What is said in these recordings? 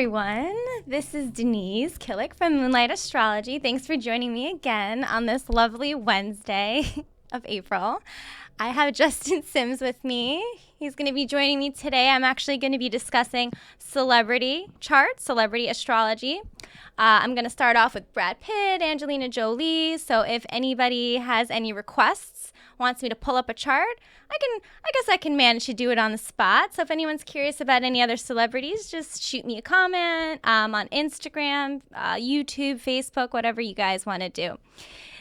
everyone. This is Deniz Kilic from Moonlight Astrology. Thanks for joining me again on this lovely Wednesday of April. I have Justin Sims with me. He's going to be joining me today. I'm actually going to be discussing celebrity charts, celebrity astrology. I'm going to start off with Brad Pitt, Angelina Jolie. So if anybody has any requests, wants me to pull up a chart, I guess I can manage to do it on the spot. So if anyone's curious about any other celebrities, just shoot me a comment on Instagram, YouTube, Facebook, whatever you guys want to do.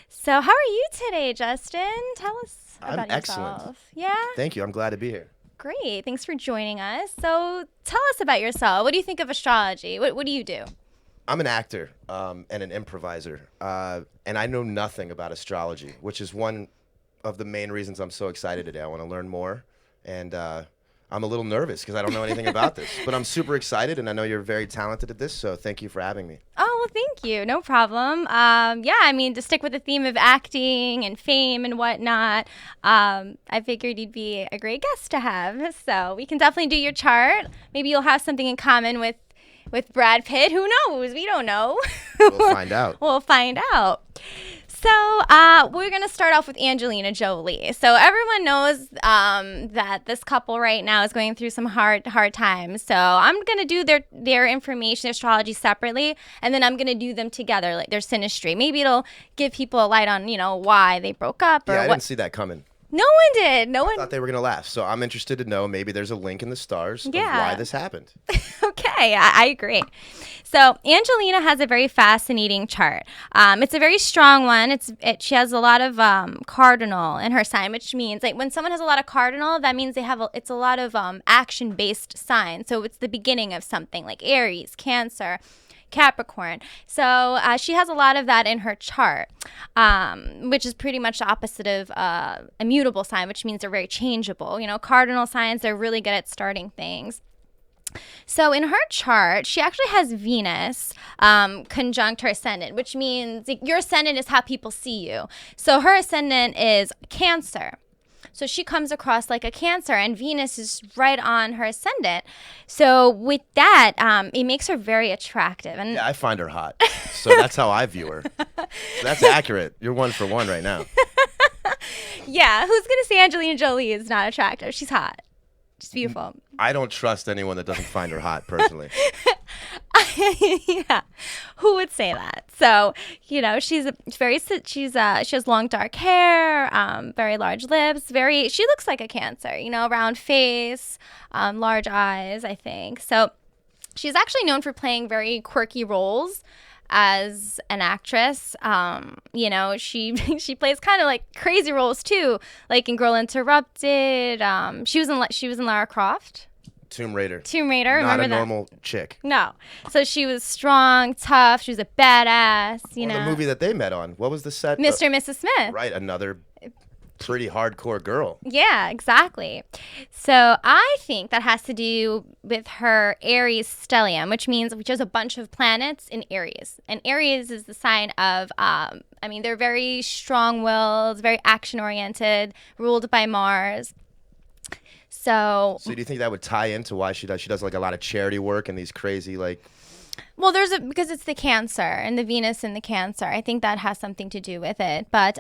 So how are you today, Justin? Tell us about yourself. Excellent. Yeah? Thank you. I'm glad to be here. Great. Thanks for joining us. So tell us about yourself. What do you think of astrology? What do you do? I'm an actor and an improviser, and I know nothing about astrology, which is one of the main reasons I'm so excited today. I want to learn more, and I'm a little nervous because I don't know anything about this, but I'm super excited, and I know you're very talented at this, so thank you for having me. Oh, well, thank you. No problem. To stick with the theme of acting and fame and whatnot, I figured you'd be a great guest to have. So we can definitely do your chart. Maybe you'll have something in common with Brad Pitt. Who knows? We don't know. We'll find out. We'll find out. So we're going to start off with Angelina Jolie. So everyone knows that this couple right now is going through some hard times. So I'm going to do their information, their astrology separately, and then I'm going to do them together, like their synastry. Maybe it'll give people a light on, why they broke up. Or I didn't see that coming. No one did. I thought they were going to laugh. So I'm interested to know, maybe there's a link in the stars of why this happened. Okay, I agree. So Angelina has a very fascinating chart. It's a very strong one. She has a lot of cardinal in her sign, which means like when someone has a lot of cardinal, that means it's a lot of action-based signs. So it's the beginning of something like Aries, Cancer, Capricorn. So she has a lot of that in her chart, which is pretty much the opposite of immutable sign, which means they're very changeable. Cardinal signs, they're really good at starting things. So in her chart, she actually has Venus conjunct her ascendant, which means your ascendant is how people see you. So her ascendant is Cancer. So she comes across like a Cancer, and Venus is right on her ascendant. So with that, it makes her very attractive. And yeah, I find her hot. So that's how I view her. So that's accurate. You're 1 for 1 right now. Yeah, who's going to say Angelina Jolie is not attractive? She's hot. She's beautiful. I don't trust anyone that doesn't find her hot, personally. Yeah, who would say that? So, she has long dark hair, very large lips, she looks like a Cancer, round face, large eyes, I think. So she's actually known for playing very quirky roles as an actress. She plays kind of like crazy roles too, like in Girl Interrupted. She was in Lara Croft. Tomb Raider. Not Remember a normal chick. No. So she was strong, tough. She was a badass, The movie that they met on. What was the set? Mr. and Mrs. Smith. Right, another pretty hardcore girl. Yeah, exactly. So I think that has to do with her Aries stellium, which has a bunch of planets in Aries. And Aries is the sign of, they're very strong-willed, very action-oriented, ruled by Mars. So do you think that would tie into why she does like a lot of charity work and these crazy like? Well, because it's the Cancer and the Venus in the Cancer. I think that has something to do with it. But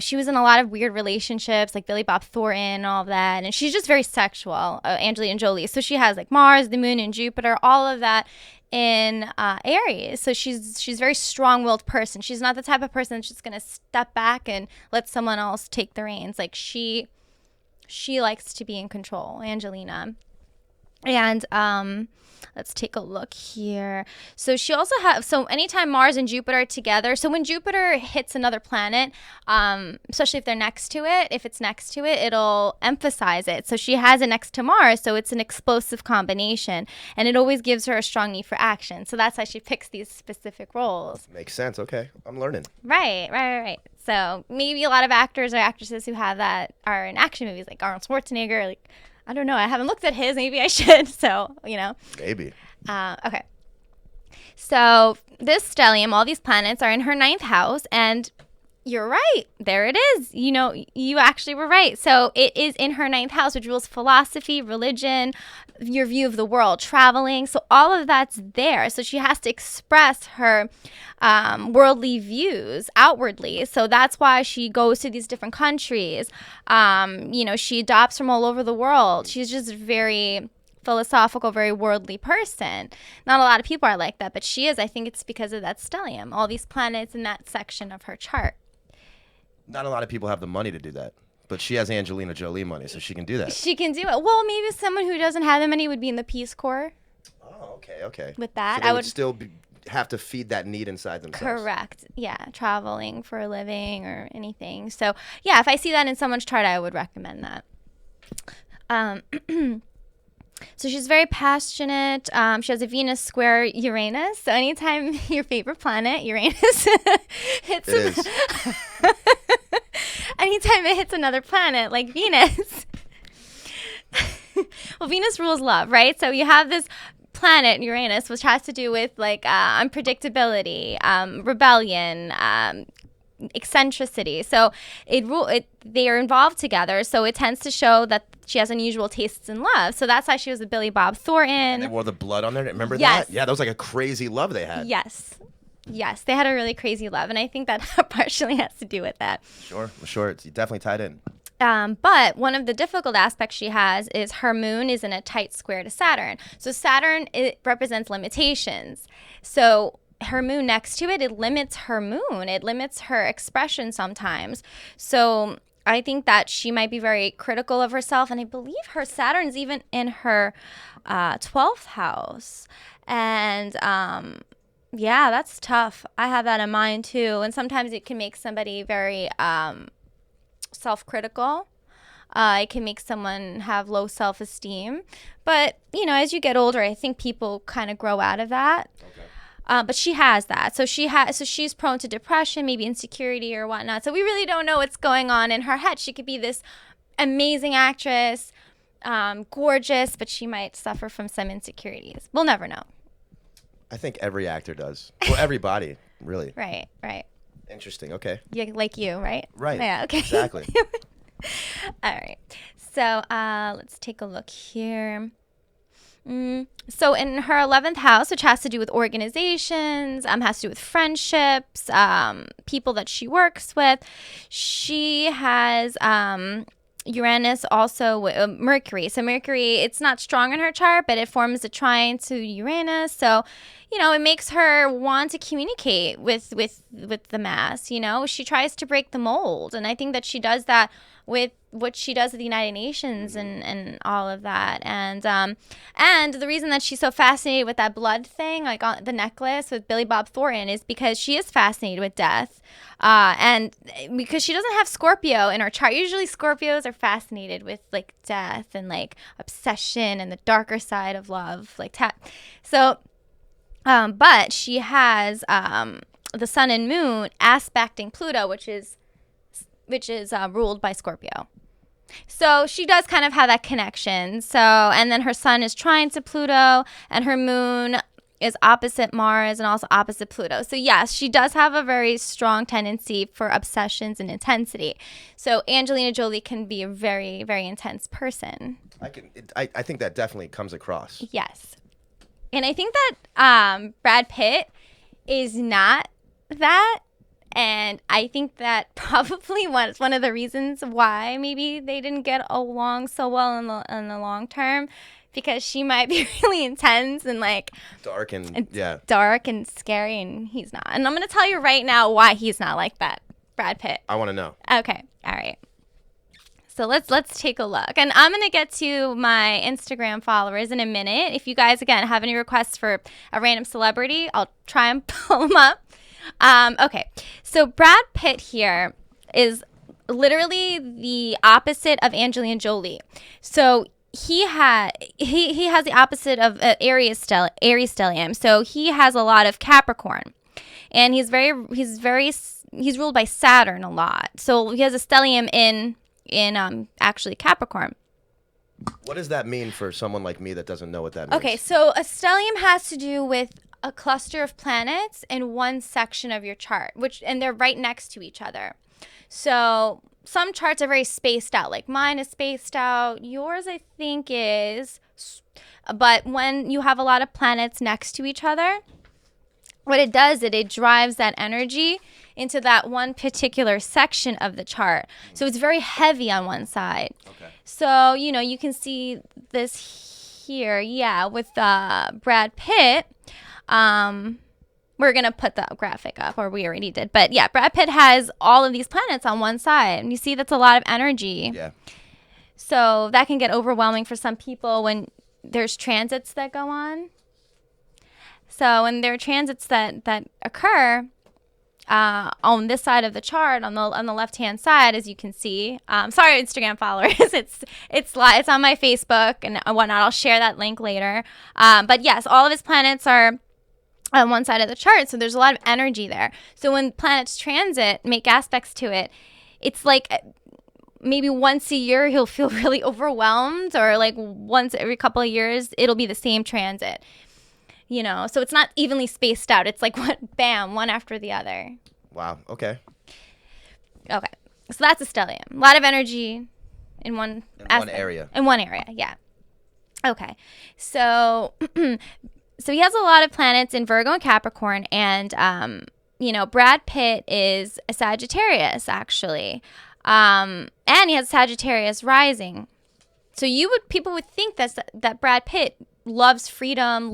she was in a lot of weird relationships, like Billy Bob Thornton and all of that. And she's just very sexual, Angelina Jolie. So she has like Mars, the Moon, and Jupiter, all of that in Aries. So she's a very strong-willed person. She's not the type of person that's just going to step back and let someone else take the reins. Like she likes to be in control, Angelina. And let's take a look here. So she also anytime Mars and Jupiter are together, so when Jupiter hits another planet, especially if it's next to it, it'll emphasize it. So she has it next to Mars, so it's an explosive combination, and it always gives her a strong need for action. So that's why she picks these specific roles. Makes sense. Okay, I'm learning. Right. So maybe a lot of actors or actresses who have that are in action movies, like Arnold Schwarzenegger, like, I don't know. I haven't looked at his. Maybe I should. So, Maybe. Okay. So this stellium, all these planets are in her 9th house. And, You're right. There it is. You know, you actually were right. So it is in her ninth house, which rules philosophy, religion, your view of the world, traveling. So all of that's there. So she has to express her worldly views outwardly. So that's why she goes to these different countries. You know, she adopts from all over the world. She's just very philosophical, very worldly person. Not a lot of people are like that, but she is. I think it's because of that stellium, all these planets in that section of her chart. Not a lot of people have the money to do that, but she has Angelina Jolie money, so she can do that. She can do it. Well, maybe someone who doesn't have the money would be in the Peace Corps. Oh, okay. With that, so they would still have to feed that need inside themselves. Correct. Yeah, traveling for a living or anything. So, yeah, if I see that in someone's chart, I would recommend that. So she's very passionate. She has a Venus square Uranus. So anytime your favorite planet, Uranus, hits anytime it hits another planet like Venus. Well, Venus rules love, right? So you have this planet, Uranus, which has to do with like unpredictability, rebellion, eccentricity. So they are involved together. So it tends to show that she has unusual tastes in love. So that's why she was with Billy Bob Thornton. And they wore the blood on there. Remember Yes. that? Yeah, that was like a crazy love they had. Yes, they had a really crazy love, and I think that partially has to do with that. Sure. It's definitely tied in. But one of the difficult aspects she has is her moon is in a tight square to Saturn. So Saturn, it represents limitations. So her moon next to it, it limits her moon. It limits her expression sometimes. So I think that she might be very critical of herself. And I believe her Saturn's even in her 12th house. And yeah, that's tough. I have that in mind too. And sometimes it can make somebody very self-critical. It can make someone have low self-esteem. But, you know, as you get older, I think people kind of grow out of that. Okay. But she has that. So she's prone to depression, maybe insecurity or whatnot. So we really don't know what's going on in her head. She could be this amazing actress, gorgeous, but she might suffer from some insecurities. We'll never know. I think every actor does. Well, everybody, really. Right. Interesting. Okay. Yeah, like you, right? Right. Yeah, okay. Exactly. All right. So let's take a look here. So in her 11th house, which has to do with organizations, has to do with friendships, people that she works with, she has Uranus also Mercury. So Mercury, it's not strong in her chart, but it forms a trine to Uranus. So, you know, it makes her want to communicate with the mass. You know, she tries to break the mold, and I think that she does that with what she does at the United Nations and all of that. And the reason that she's so fascinated with that blood thing, like on the necklace with Billy Bob Thornton, is because she is fascinated with death. And because she doesn't have Scorpio in her chart. Usually Scorpios are fascinated with like death and like obsession and the darker side of love. But she has the sun and moon aspecting Pluto, which is ruled by Scorpio. So she does kind of have that connection. So, and then her sun is trine to Pluto, and her moon is opposite Mars and also opposite Pluto. So yes, she does have a very strong tendency for obsessions and intensity. So Angelina Jolie can be a very, very intense person. I think that definitely comes across. Yes. And I think that Brad Pitt is not that. And I think that probably was one of the reasons why maybe they didn't get along so well in the long term, because she might be really intense and like dark and scary, and he's not. And I'm going to tell you right now why he's not like that, Brad Pitt. I want to know. Okay. All right. So let's take a look. And I'm going to get to my Instagram followers in a minute. If you guys, again, have any requests for a random celebrity, I'll try and pull them up. Okay, so Brad Pitt here is literally the opposite of Angelina Jolie. So he has the opposite of Aries stellium. So he has a lot of Capricorn, and he's ruled by Saturn a lot. So he has a stellium in actually Capricorn. What does that mean for someone like me that doesn't know what that means? Okay, so a stellium has to do with a cluster of planets in one section of your chart, and they're right next to each other. So some charts are very spaced out, like mine is spaced out. Yours, I think, is. But when you have a lot of planets next to each other, what it does is it drives that energy into that one particular section of the chart. So it's very heavy on one side. Okay. So, you can see this here, with Brad Pitt. We're going to put the graphic up, or we already did. But yeah, Brad Pitt has all of these planets on one side. And you see that's a lot of energy. Yeah. So that can get overwhelming for some people when there's transits that go on. So when there are transits that occur on this side of the chart, on the left-hand side, as you can see. Sorry, Instagram followers. It's on my Facebook and whatnot. I'll share that link later. But yes, all of his planets are on one side of the chart, so there's a lot of energy there. So when planets transit, make aspects to it, it's like maybe once a year he'll feel really overwhelmed, or like once every couple of years it'll be the same transit. So it's not evenly spaced out. It's like one after the other. Wow. Okay. Okay. So that's a stellium. A lot of energy in one area. In one area, yeah. Okay. So so he has a lot of planets in Virgo and Capricorn, and Brad Pitt is a Sagittarius, actually. And he has Sagittarius rising. So people would think that Brad Pitt loves freedom,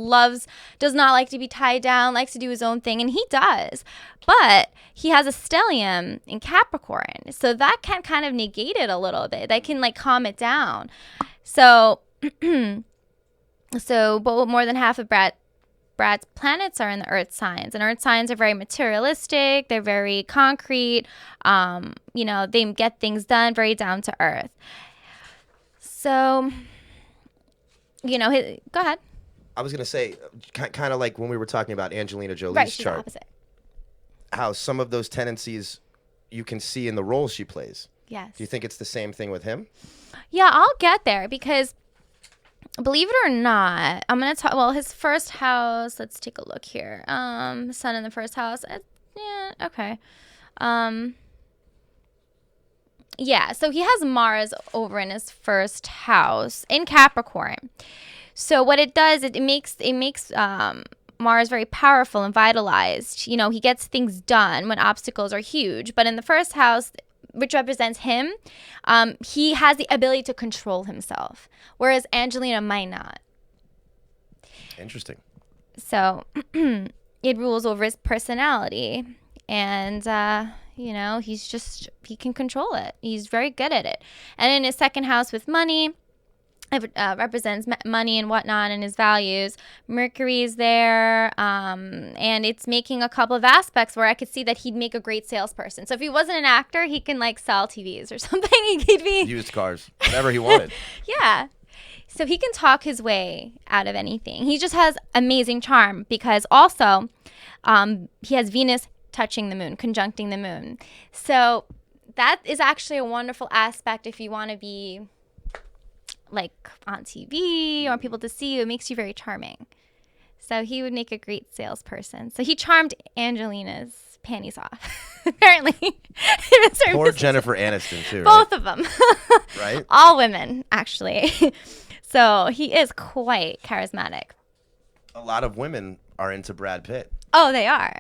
does not like to be tied down, likes to do his own thing, and he does. But he has a stellium in Capricorn, so that can kind of negate it a little bit. That can calm it down. So, but more than half of Brad's planets are in the earth signs, and earth signs are very materialistic. They're very concrete. They get things done, very down to earth. So, go ahead. I was going to say, kind of like when we were talking about Angelina Jolie's right, she's chart. the opposite. How some of those tendencies you can see in the roles she plays. Yes. Do you think it's the same thing with him? Yeah, I'll get there, because believe it or not, I'm going to talk, his first house, let's take a look here. Sun in the first house. Yeah, okay. Yeah, so he has Mars over in his first house in Capricorn. So what it does, it makes Mars very powerful and vitalized. He gets things done when obstacles are huge. But in the first house, which represents him, he has the ability to control himself, whereas Angelina might not. Interesting. So it rules over his personality, and he can control it. He's very good at it. And in his second house with money, it represents money and whatnot and his values. Mercury is there, and it's making a couple of aspects where I could see that he'd make a great salesperson. So if he wasn't an actor, he can sell TVs or something. He'd be used cars, whatever he wanted. Yeah. So he can talk his way out of anything. He just has amazing charm, because also he has Venus touching the moon, conjuncting the moon. So that is actually a wonderful aspect if you want to be on TV or people to see you. It makes you very charming. So he would make a great salesperson. So he charmed Angelina's panties off, apparently. Poor Jennifer Aniston, too. Both of them. Right? All women, actually. So he is quite charismatic. A lot of women are into Brad Pitt. Oh, they are.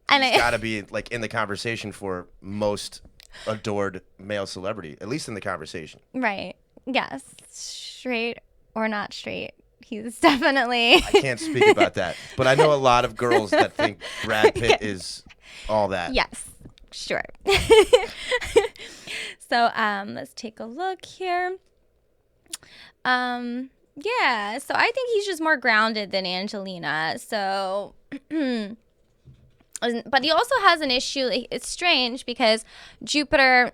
And He's got to be in the conversation for most adored male celebrity, at least in the conversation. Right. Yes. Straight or not straight. He's definitely. I can't speak about that, but I know a lot of girls that think Brad Pitt is all that. Yes. Sure. So let's take a look here. Yeah, so I think he's just more grounded than Angelina. So but he also has an issue. It's strange because Jupiter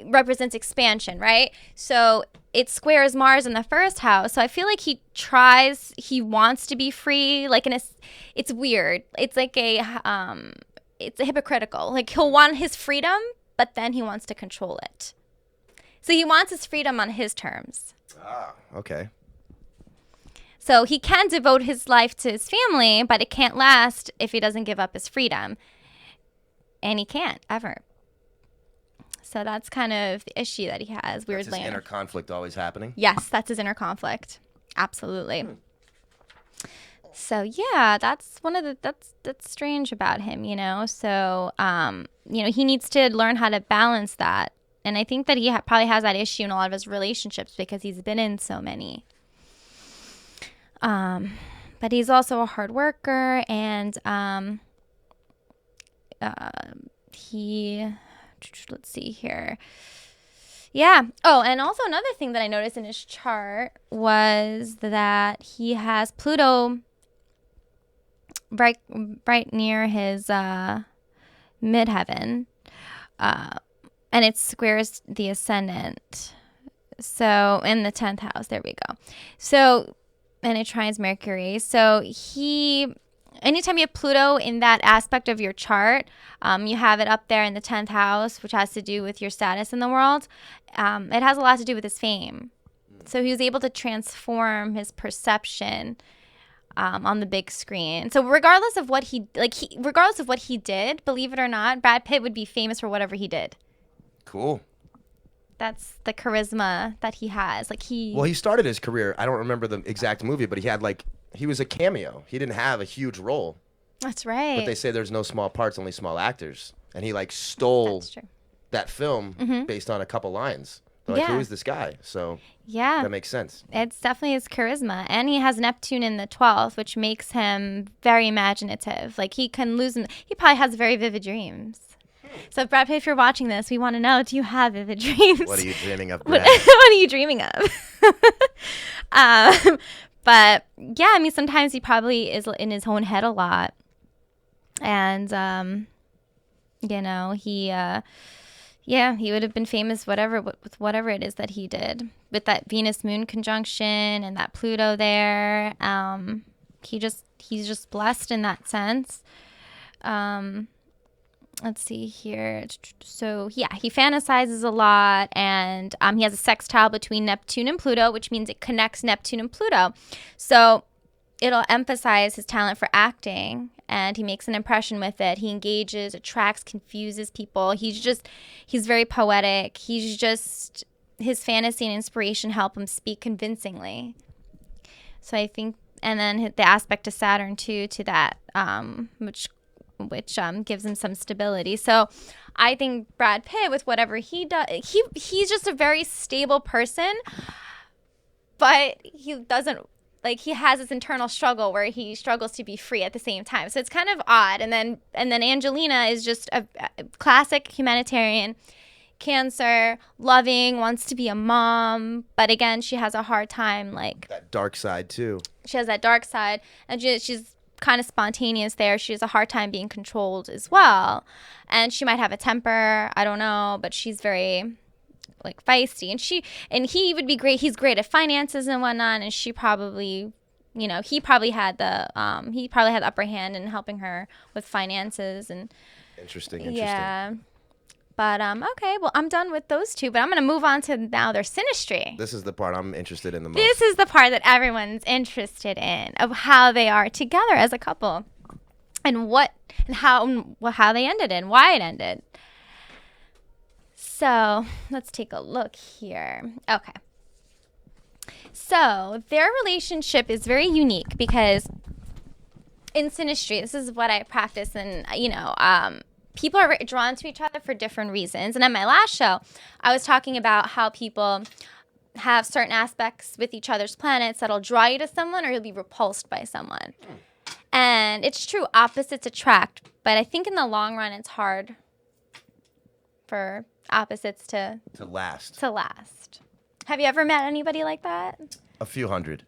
represents expansion, right? So it squares Mars in the first house. So I feel like he wants to be free. It's weird. It's it's a hypocritical. He'll want his freedom, but then he wants to control it. So he wants his freedom on his terms. Ah, okay. So he can devote his life to his family, but it can't last if he doesn't give up his freedom. And he can't, ever. So that's kind of the issue that he has, weirdly. That's his inner conflict always happening? Yes, that's his inner conflict. Absolutely. So yeah, that's one of the that's strange about him, you know. So he needs to learn how to balance that, and I think that he probably has that issue in a lot of his relationships because he's been in so many. But he's also a hard worker, and let's see here. Yeah. Oh, and also another thing that I noticed in his chart was that he has Pluto right near his midheaven, and it squares the ascendant. So in the 10th house, there we go. So, and it trines Mercury. So anytime you have Pluto in that aspect of your chart, you have it up there in the 10th house, which has to do with your status in the world. It has a lot to do with his fame. So he was able to transform his perception on the big screen. So regardless of what he did, believe it or not, Brad Pitt would be famous for whatever he did. Cool. That's the charisma that he has. Well, he started his career. I don't remember the exact movie, but he was a cameo. He didn't have a huge role. That's right. But they say there's no small parts, only small actors. And he stole that film based on a couple lines. They're like, who is this guy? So that makes sense. It's definitely his charisma. And he has Neptune in the 12th, which makes him very imaginative. He can lose him. He probably has very vivid dreams. So, Brad Pitt, if you're watching this, we want to know, do you have vivid dreams? What are you dreaming of, Brad? What are you dreaming of? But, yeah, I mean, sometimes he probably is in his own head a lot. And, he would have been famous with whatever it is that he did. With that Venus-Moon conjunction and that Pluto there. He's just blessed in that sense. Let's see here. So, yeah, he fantasizes a lot, and he has a sextile between Neptune and Pluto, which means it connects Neptune and Pluto. So it'll emphasize his talent for acting, and he makes an impression with it. He engages, attracts, confuses people. He's very poetic. His fantasy and inspiration help him speak convincingly. So I think, and then the aspect of Saturn too, to that, which gives him some stability. So I think Brad Pitt, with whatever he does, he's just a very stable person, but he doesn't, he has this internal struggle where he struggles to be free at the same time. So it's kind of odd. And then Angelina is just a classic humanitarian, Cancer, loving, wants to be a mom, but again, she has a hard time, that dark side too. She has that dark side, and she's kind of spontaneous there. She has a hard time being controlled as well, and she might have a temper, I don't know, but she's very feisty, and he would be great. He's great at finances and whatnot, and she probably, he probably had the upper hand in helping her with finances. And interesting. Yeah. But, okay, well, I'm done with those two, but I'm going to move on to now their synastry. This is the part I'm interested in the most. This is the part that everyone's interested in, of how they are together as a couple, and how they ended and why it ended. So let's take a look here. Okay. So their relationship is very unique because in synastry, this is what I practice, and, people are drawn to each other for different reasons. And at my last show, I was talking about how people have certain aspects with each other's planets that'll draw you to someone, or you'll be repulsed by someone. And it's true, opposites attract. But I think in the long run, it's hard for opposites to last. Have you ever met anybody like that? A few hundred.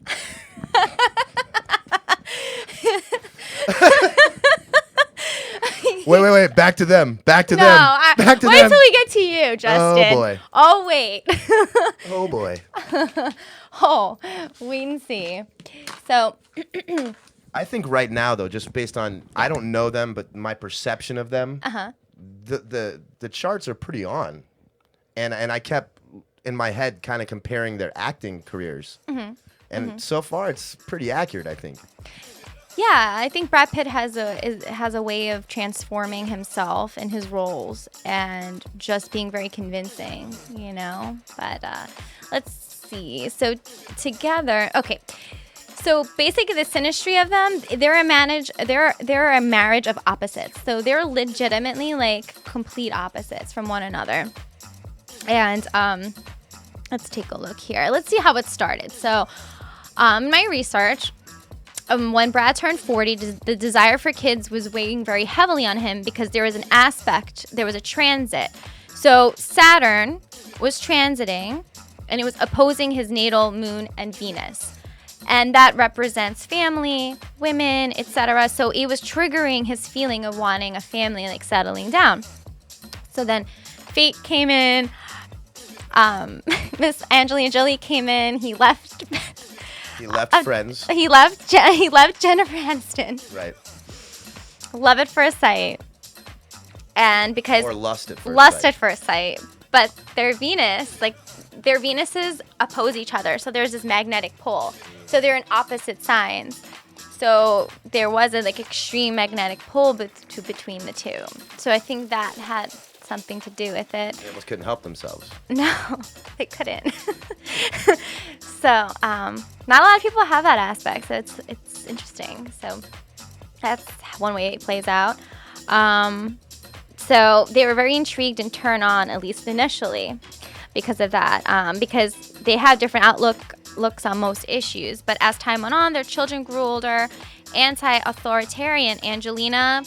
Wait. Back to them. Back to them. Back to wait them. till we get to you, Justin. Oh, boy. Oh, wait. Oh, boy. Oh, wait and see. So. I think right now, though, just based on, I don't know them, but my perception of them, the charts are pretty on. And I kept, in my head, kind of comparing their acting careers. And so far, it's pretty accurate, I think. Yeah, I think Brad Pitt has a way of transforming himself in his roles and just being very convincing, you know. But let's see. So together, okay. So basically, the synastry of them, they're a marriage of opposites. So they're legitimately like complete opposites from one another. And let's take a look here. Let's see how it started. So my research. When Brad turned 40, the desire for kids was weighing very heavily on him because there was a transit. So Saturn was transiting, and it was opposing his natal moon and Venus. And that represents family, women, etc. So it was triggering his feeling of wanting a family, like settling down. So then fate came in. Miss Angelina Jolie came in. He left... He left Friends. He left Jennifer Aniston. Right. Love at first sight. And because or lust at first lust sight. at first sight. But their Venuses oppose each other. So there's this magnetic pull. So they're in opposite signs. So there was a extreme magnetic pull between the two. So I think that had something to do with it. They almost couldn't help themselves. No, they couldn't. So, not a lot of people have that aspect, so it's interesting. So that's one way it plays out. So they were very intrigued and turned on, at least initially, because of that. Because they have different outlooks on most issues. But as time went on, their children grew older, anti-authoritarian. Angelina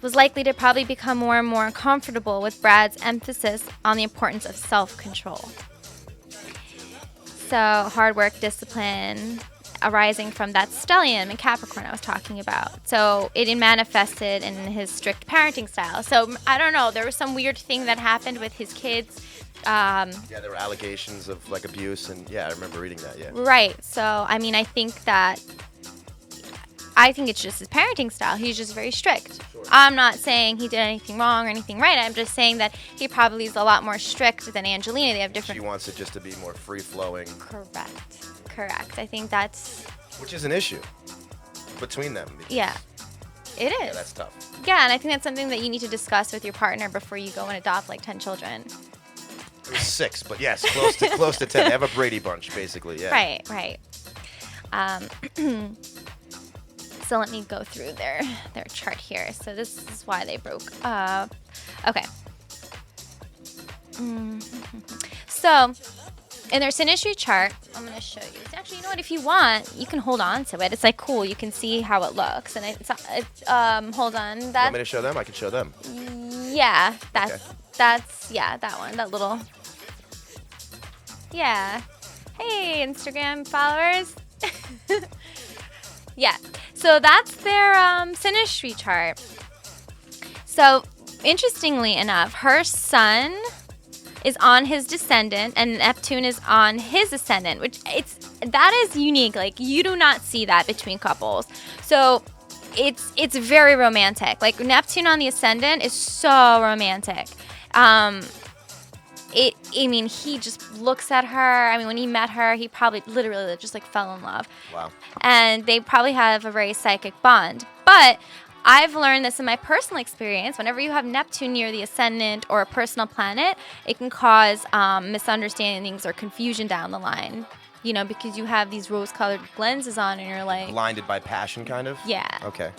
was likely to probably become more and more comfortable with Brad's emphasis on the importance of self-control. So hard work, discipline, arising from that stellium in Capricorn I was talking about. So it manifested in his strict parenting style. So I don't know, there was some weird thing that happened with his kids. Yeah, there were allegations of abuse, and I remember reading that. Yeah. Right. So I mean, I think it's just his parenting style. He's just very strict. Sure. I'm not saying he did anything wrong or anything right. I'm just saying that he probably is a lot more strict than Angelina. They have different... She wants it just to be more free-flowing. Correct. I think that's... Which is an issue between them. Yeah, it is. Yeah, that's tough. Yeah, and I think that's something that you need to discuss with your partner before you go and adopt 10 children. It was 6, but yes, close to 10. They have a Brady Bunch, basically, yeah. Right. So let me go through their chart here. So this is why they broke up. Okay. So in their synastry chart, I'm going to show you. Actually, you know what? If you want, you can hold on to it. It's cool. You can see how it looks. And hold on. You want me to show them? I can show them. Yeah, that one. That little. Yeah. Hey, Instagram followers. Yeah. So that's their synastry chart. So interestingly enough, her sun is on his descendant and Neptune is on his ascendant, that is unique. You do not see that between couples. So it's very romantic. Neptune on the ascendant is so romantic. He just looks at her. When he met her, he probably literally just fell in love. Wow. And they probably have a very psychic bond. But I've learned this in my personal experience. Whenever you have Neptune near the ascendant or a personal planet, it can cause misunderstandings or confusion down the line. Because you have these rose-colored lenses on and you're blinded by passion, kind of? Yeah. Okay.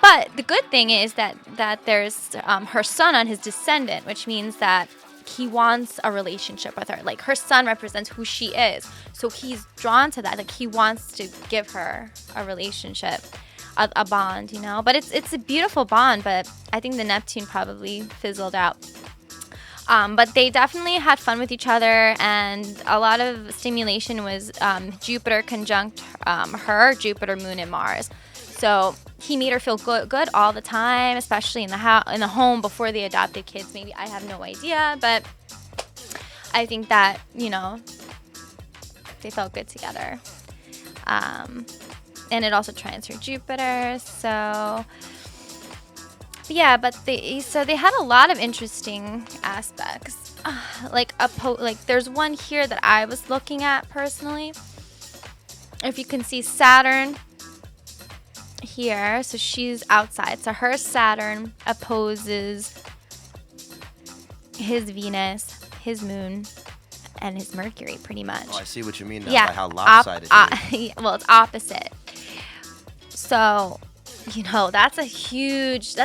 But the good thing is that there's her sun on his descendant, which means that he wants a relationship with her. Her sun represents who she is. So he's drawn to that. He wants to give her a relationship, a bond, But it's a beautiful bond, but I think the Neptune probably fizzled out. But they definitely had fun with each other, and a lot of stimulation was Jupiter conjunct Jupiter, Moon, and Mars. So he made her feel good all the time, especially in the home before they adopted kids. Maybe, I have no idea, but I think that they felt good together. And it also trines her Jupiter. So yeah, but they had a lot of interesting aspects. There's one here that I was looking at personally. if you can see Saturn here, so she's outside. So her Saturn opposes his Venus, his moon, and his Mercury, pretty much. Oh, I see what you mean now, Yeah. by how lopsided it is. Well, it's opposite. So, that's huge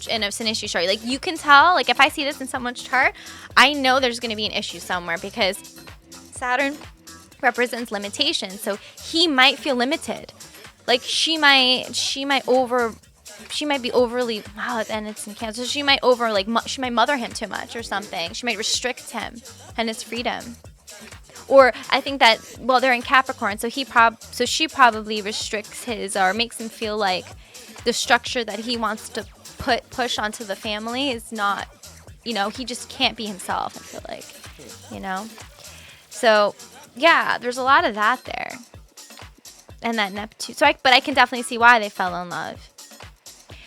in a Sinistry chart. Like, you can tell, like, if I see this in someone's chart, I know there's going to be an issue somewhere because Saturn represents limitation. So he might feel limited. Like, she might be overly, and it's in Cancer. She might she might mother him too much or something. She might restrict him and his freedom. Or I think that, they're in Capricorn, so she probably restricts his or makes him feel like the structure that he wants to push onto the family is not, he just can't be himself, I feel like, So, yeah, there's a lot of that there. And that Neptune. But I can definitely see why they fell in love.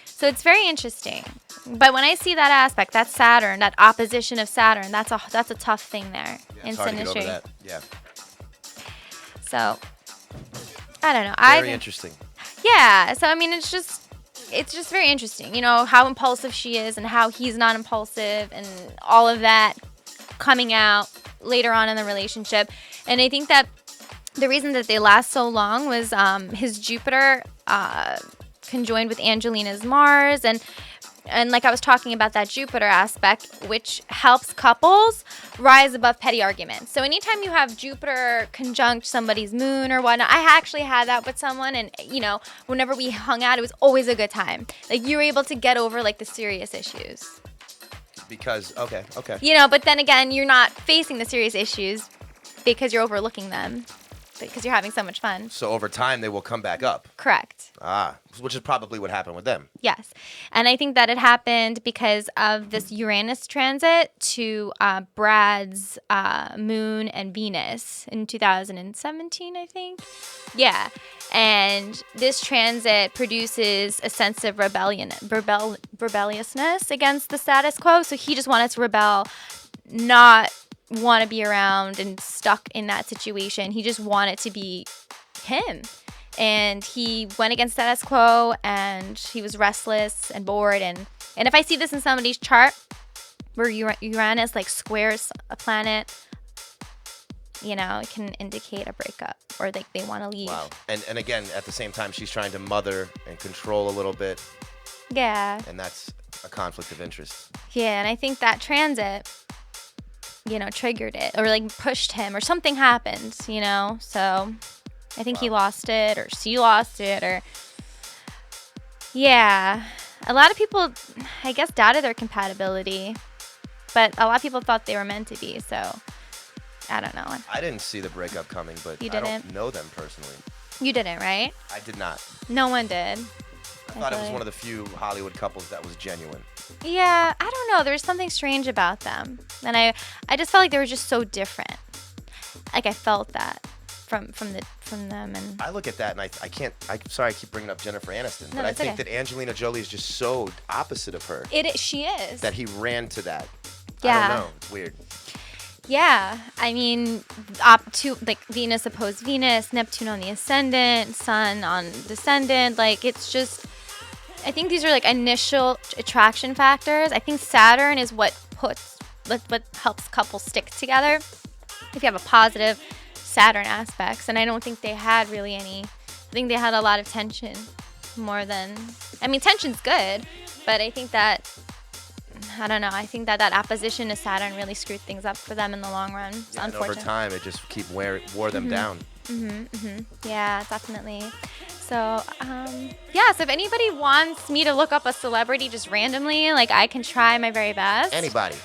So it's very interesting. But when I see that aspect, that Saturn, that opposition of Saturn, that's a tough thing there in It's hard to get over Sinistry. that. Yeah. So I don't know. Very interesting. Yeah. So I mean, it's just very interesting. How impulsive she is and how he's not impulsive and all of that coming out later on in the relationship. And I think that the reason that they last so long was his Jupiter conjoined with Angelina's Mars, and like I was talking about that Jupiter aspect, which helps couples rise above petty arguments. So anytime you have Jupiter conjunct somebody's moon or whatnot, I actually had that with someone, and whenever we hung out, it was always a good time. Like, you were able to get over like the serious issues. Because okay. But then again, you're not facing the serious issues because you're overlooking them. Because you're having so much fun. So over time, they will come back up. Correct. Which is probably what happened with them. Yes. And I think that it happened because of this Uranus transit to Brad's moon and Venus in 2017, I think. Yeah. And this transit produces a sense of rebelliousness against the status quo. So he just wanted to rebel, not want to be around and stuck in that situation. He just wanted to be him. And he went against status quo, and he was restless and bored. And if I see this in somebody's chart where Uranus like squares a planet, it can indicate a breakup or like they want to leave. Wow. And again, at the same time, she's trying to mother and control a little bit. Yeah. And that's a conflict of interest. Yeah, and I think that transit triggered it or like pushed him or something happened, so I think he lost it or she lost it or yeah. A lot of people, I guess, doubted their compatibility, but a lot of people thought they were meant to be, so I don't know. I didn't see the breakup coming, but You I didn't? don't know them personally. You didn't, right? I did not. No one did. I thought it was one of the few Hollywood couples that was genuine. Yeah, I don't know. There's something strange about them. And I just felt like they were just so different. Like I felt that from them. And I look at that and I'm sorry I keep bringing up Jennifer Aniston, but I think okay. that Angelina Jolie is just so opposite of her. She is. That he ran to that. Yeah. I don't know. It's weird. Yeah, I mean, Venus opposed Venus, Neptune on the ascendant, Sun on descendant. Like, it's just, I think these are like initial attraction factors. I think Saturn is what helps couples stick together. If you have a positive Saturn aspects, and I don't think they had really any. I think they had a lot of tension more than. I mean, tension's good, but I think that. I don't know. I think that opposition to Saturn really screwed things up for them in the long run. It's unfortunate. And over time, it just wore them down. Yeah, definitely. So, so if anybody wants me to look up a celebrity just randomly, like I can try my very best. Anybody?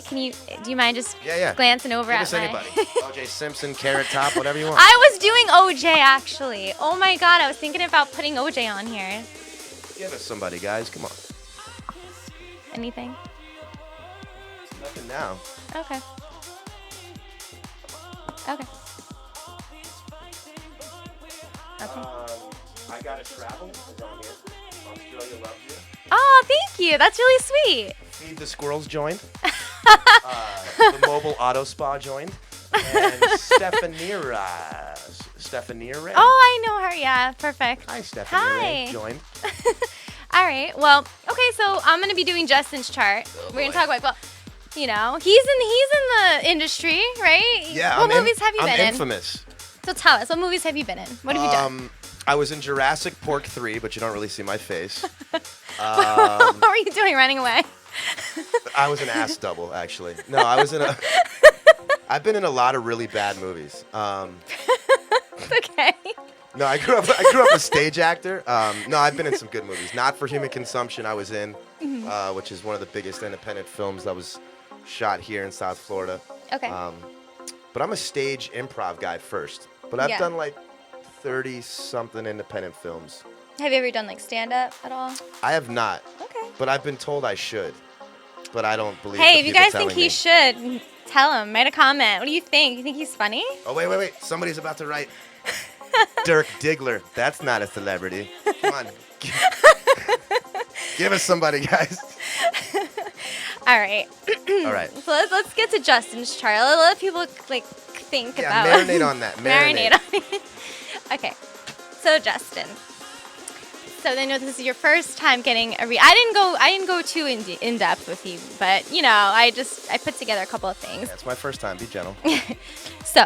Do you mind just glancing over Give at us anybody. O.J. Simpson, Carrot Top, whatever you want. I was doing OJ actually. Oh my God, I was thinking about putting OJ on here. Give us somebody, guys. Come on. Anything? Nothing now. Okay. I Gotta Travel is on here. Australia loves you. Oh, thank you. That's really sweet. Feed the Squirrels joined. The Mobile Auto Spa joined. And Stephanie Ray. Oh, I know her. Yeah, perfect. Hi, Stephanie Ray. Hi. Join. All right. Well, okay. So I'm gonna be doing Justin's chart. We're gonna talk about. Well, you know, he's in the industry, right? Yeah. What movies have you been in? I'm infamous. So tell us, what movies have you been in? What have you done? I was in Jurassic Park 3, but you don't really see my face. What were you doing? Running away? I was an ass double, actually. No, I was in a. I've been in a lot of really bad movies. Okay. No, I grew up a stage actor. No, I've been in some good movies. Not for Human Consumption, I was in, which is one of the biggest independent films that was shot here in South Florida. Okay. But I'm a stage improv guy first. But I've done like 30-something independent films. Have you ever done like stand-up at all? I have not. Okay. But I've been told I should. But I don't believe. Hey, the if you people guys think telling he me. should, tell him. Write a comment. What do you think? You think he's funny? Oh, wait. Somebody's about to write Dirk Diggler. That's not a celebrity. Come on. Give us somebody, guys. All right. All right. So let's get to Justin's chart. Let people like think Yeah, about. marinate on that. Marinate on it. Okay. So Justin. So I know this is your first time getting a I didn't go too in depth with you, but you know, I put together a couple of things. Yeah, it's my first time. Be gentle. So,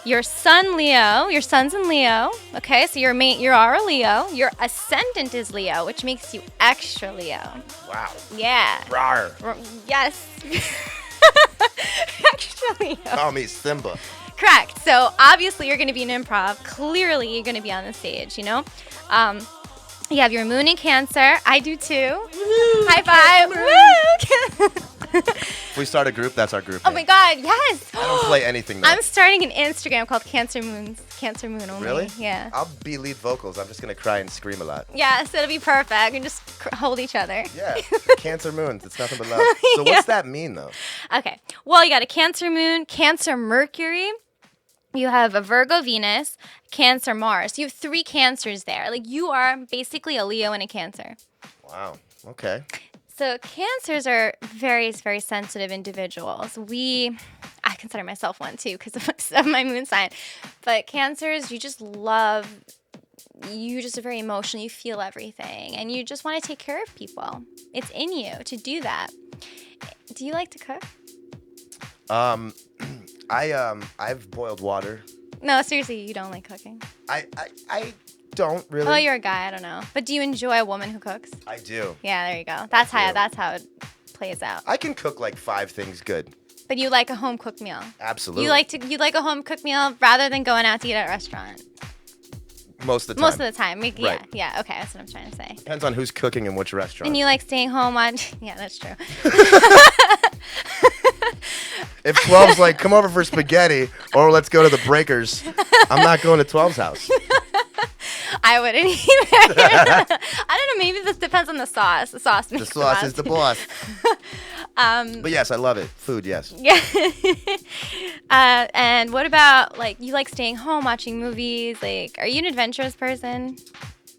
your son's in Leo. Okay, so you are a Leo. Your ascendant is Leo, which makes you extra Leo. Wow. Yeah. Rawr. Yes. Extra Leo. Call me Simba. Correct. So obviously you're going to be an improv. Clearly you're going to be on the stage. You know. You have your moon in Cancer. I do too. Woo, High five. Woo. If we start a group, that's our group. Oh my God, yes. I don't play anything though. I'm starting an Instagram called Cancer Moon only. Really? Yeah. I'll be lead vocals. I'm just going to cry and scream a lot. Yeah, so it'll be perfect. We can just hold each other. Yeah. Cancer moons. It's nothing but love. So what's that mean though? Okay. Well, you got a Cancer Moon, Cancer Mercury. You have a Virgo Venus, Cancer Mars. You have 3 Cancers there. Like you are basically a Leo and a Cancer. Wow. Okay. So Cancers are very, very sensitive individuals. I consider myself one too because of my moon sign. But Cancers, you're just very emotional. You feel everything. And you just want to take care of people. It's in you to do that. Do you like to cook? I've boiled water. No, seriously, you don't like cooking? I don't really. Oh, you're a guy. I don't know. But do you enjoy a woman who cooks? I do. Yeah, there you go. That's how it plays out. I can cook like 5 things good. But you like a home cooked meal. Absolutely. You like a home cooked meal rather than going out to eat at a restaurant. Most of the time. Most of the time. Yeah, Right. yeah. Okay, that's what I'm trying to say. Depends on who's cooking and which restaurant. And you like staying home on. Yeah, that's true. If 12's like, come over for spaghetti or let's go to the Breakers, I'm not going to 12's house. I wouldn't either. I don't know. Maybe this depends on the sauce. The sauce makes The sauce is the boss. But yes, I love it. Food, yes. Yeah. And what about like you like staying home watching movies? Like, are you an adventurous person?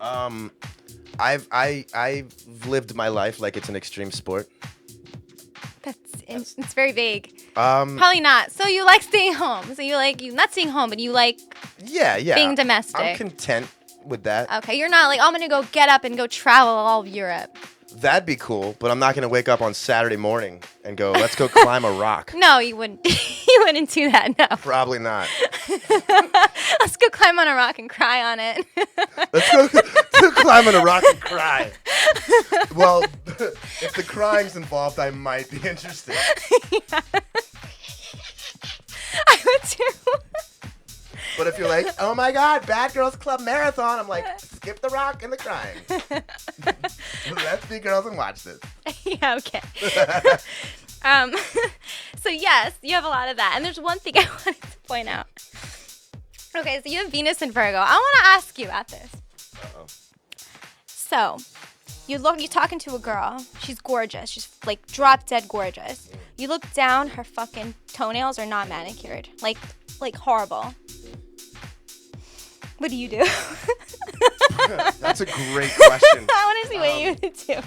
I've lived my life like it's an extreme sport. It's very vague. Probably not. So you like staying home. So you not staying home, but you like yeah. being domestic. I'm content with that. Okay, you're not like, oh, I'm gonna go get up and go travel all of Europe. That'd be cool, but I'm not gonna wake up on Saturday morning and go, let's go climb a rock. No, you wouldn't. You wouldn't do that. No. Probably not. Let's go climb on a rock and cry on it. Let's go climb on a rock and cry. Well, if the crying's involved, I might be interested. Yeah. I would too. But if you're like, oh my God, Bad Girls Club Marathon, I'm like, skip the rock and the crying. Let's be girls and watch this. Yeah, okay. So yes, you have a lot of that. And there's one thing I wanted to point out. Okay, so you have Venus and Virgo. I want to ask you about this. Uh-oh. So, you're talking to a girl. She's gorgeous. She's like drop dead gorgeous. You look down, her fucking toenails are not manicured. Like horrible. What do you do? That's a great question. I want to see what you would do.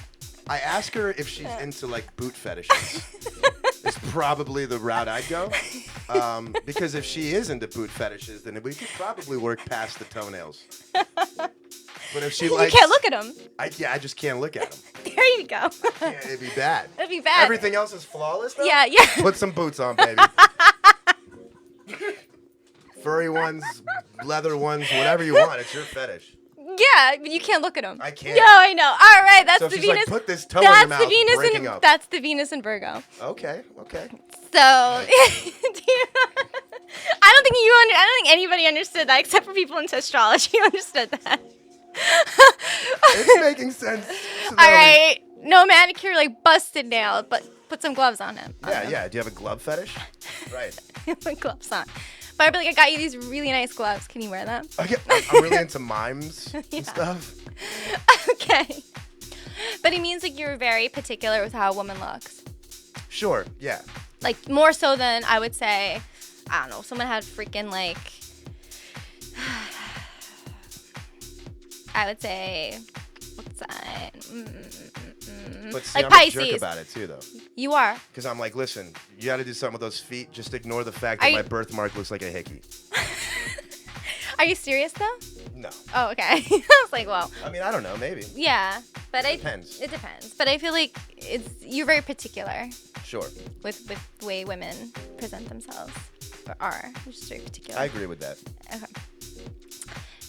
I ask her if she's into like boot fetishes. It's probably the route I'd go. Because if she is into boot fetishes, then we could probably work past the toenails. But if she likes, you can't look at them. I just can't look at them. There you go. Yeah, it'd be bad. It'd be bad. Everything else is flawless, though? Yeah. Put some boots on, baby. Furry ones, leather ones, whatever you want. It's your fetish. Yeah, but you can't look at them. I can't. No, I know. All right, that's So the if she's Venus. like, put this toe in your that's mouth, the Venus breaking and up. that's the Venus and Virgo. Okay. So, I don't think anybody understood that except for people into astrology understood that. It's making sense. All right, no manicure, like busted nail, but put some gloves on him. Yeah. Do you have a glove fetish? Right. Put gloves on. But I'd be like, I got you these really nice gloves. Can you wear them? I'm really into mimes and stuff. Okay. But it means like you're very particular with how a woman looks. Sure. Yeah. Like more so than I would say, I don't know, someone had freaking like, I would say, what's that? But see, Like I'm a jerk Pisces. about it too, though. You are. Because I'm like, listen, you got to do something with those feet. Just ignore the fact that my birthmark looks like a hickey. Are you serious though? No. Oh, okay. I was like, well. I mean, I don't know, maybe. Yeah, but It depends. It depends, but I feel like you're very particular Sure. with the way women present themselves or are. You're just very particular. I agree with that. Okay.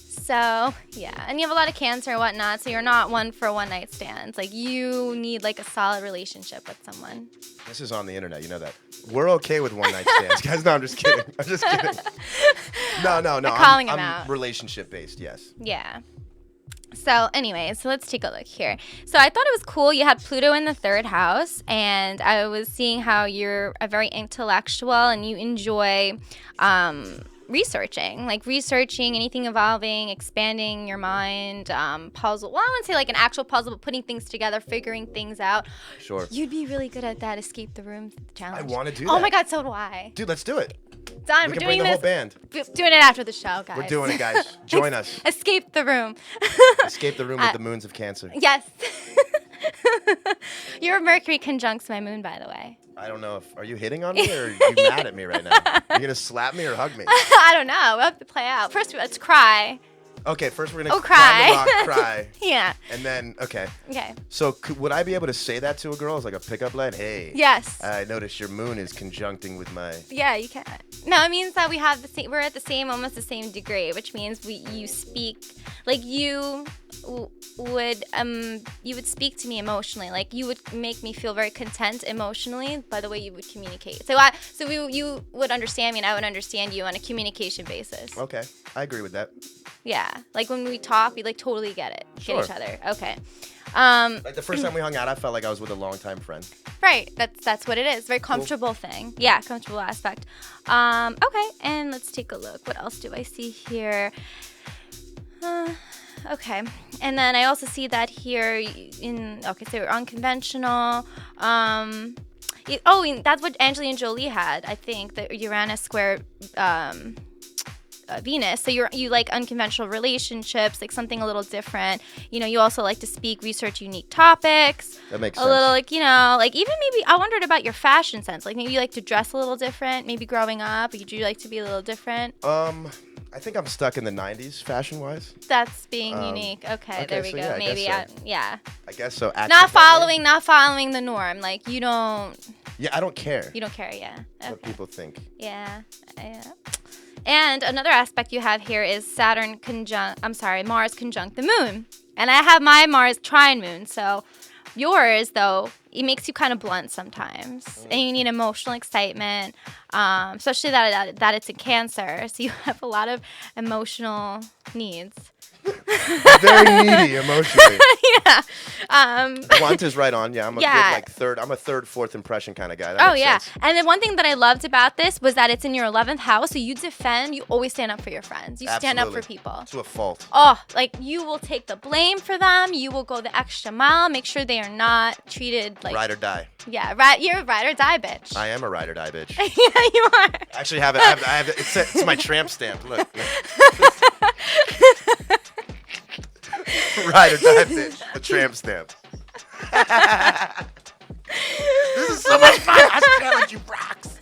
So, yeah. And you have a lot of Cancer and whatnot, so you're not one for one-night stands. Like, you need, like, a solid relationship with someone. This is on the internet. You know that. We're okay with one-night stands. Guys, no, I'm just kidding. I'm just kidding. No. Calling him out. I'm relationship-based, yes. Yeah. So, anyway, so let's take a look here. So, I thought it was cool. You had Pluto in the 3rd house, and I was seeing how you're a very intellectual and you enjoy researching anything evolving, expanding your mind, puzzle. Well, I wouldn't say like an actual puzzle, but putting things together, figuring things out. Sure. You'd be really good at that escape the room challenge. I want to do that. Oh my God, so do I. Dude, let's do it. Done. We We're can doing bring the this. whole band. Doing it after the show, guys. We're doing it, guys. Join us. Escape the room. Escape the room with the moons of Cancer. Yes. Your Mercury conjuncts my moon, by the way. I don't know if, are you hitting on me or are you mad at me right now? Are you going to slap me or hug me? I don't know. We'll have to play out. First, let's cry. Okay, first we're going to cry. climb the rock, cry. Yeah. And then, okay. Okay. So would I be able to say that to a girl as like a pickup line? Hey. Yes. I noticed your moon is conjuncting with my... Yeah, you can. No, it means that we have the same. We're at the same, almost the same degree, which means you speak like you would speak to me emotionally. Like you would make me feel very content emotionally by the way you would communicate. You would understand me and I would understand you on a communication basis. Okay, I agree with that. Yeah, like when we talk, we like totally get Sure. each other. Okay. Like the first time we hung out, I felt like I was with a longtime friend. Right. That's what it is. Very comfortable thing. Yeah, comfortable aspect. Okay, and let's take a look. What else do I see here? Okay, and then I also see that here so we're unconventional. And that's what Angelina and Jolie had. I think the Uranus square Venus. So you like unconventional relationships, like something a little different. You also like to research unique topics. That makes sense. A little like even maybe I wondered about your fashion sense. Like maybe you like to dress a little different. Maybe growing up, would you like to be a little different? I think I'm stuck in the 90s fashion-wise. That's being unique. Okay, there we so go. yeah, I Maybe guess yeah. I guess so. Not following the norm. Like you don't. Yeah, I don't care. You don't care, yeah. Okay. What people think. Yeah. And another aspect you have here is Mars conjunct the moon. And I have my Mars trine moon. So yours, though, it makes you kind of blunt sometimes. And you need emotional excitement, especially that it's in Cancer. So you have a lot of emotional needs. Very needy emotionally. Yeah. Blunt is right on. Yeah, I'm a good I'm a third, fourth impression kind of guy. That makes sense. And then one thing that I loved about this was that it's in your 11th house. So you always stand up for your friends. You stand up for people. To a fault. Oh, like you will take the blame for them. You will go the extra mile. Make sure they are not treated like Ride or die. Yeah, right. You're a ride or die bitch. I am a ride or die bitch. Yeah, you are. I actually have it. I have it. It's my tramp stamp. Look. Ride or die bitch. The tramp stamp. This is so much fun. Astrology rocks.